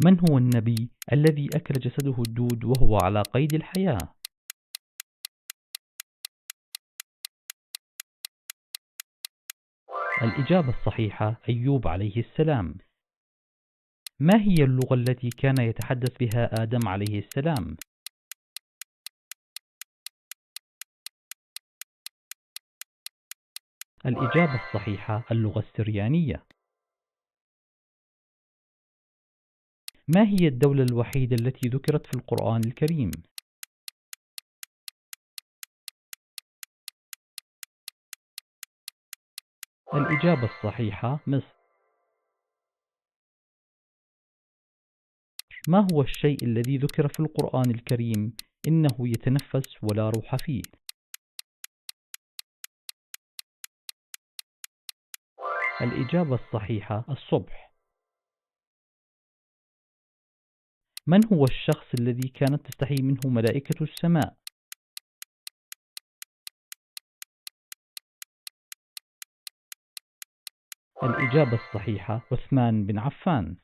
من هو النبي الذي أكل جسده الدود وهو على قيد الحياة؟ الإجابة الصحيحة أيوب عليه السلام. ما هي اللغة التي كان يتحدث بها آدم عليه السلام؟ الإجابة الصحيحة اللغة السريانية. ما هي الدولة الوحيدة التي ذكرت في القرآن الكريم؟ الإجابة الصحيحة مصر. ما هو الشيء الذي ذكر في القرآن الكريم إنه يتنفس ولا روح فيه؟ الإجابة الصحيحة الصبح. من هو الشخص الذي كانت تستحي منه ملائكة السماء؟ الإجابة الصحيحة عثمان بن عفان.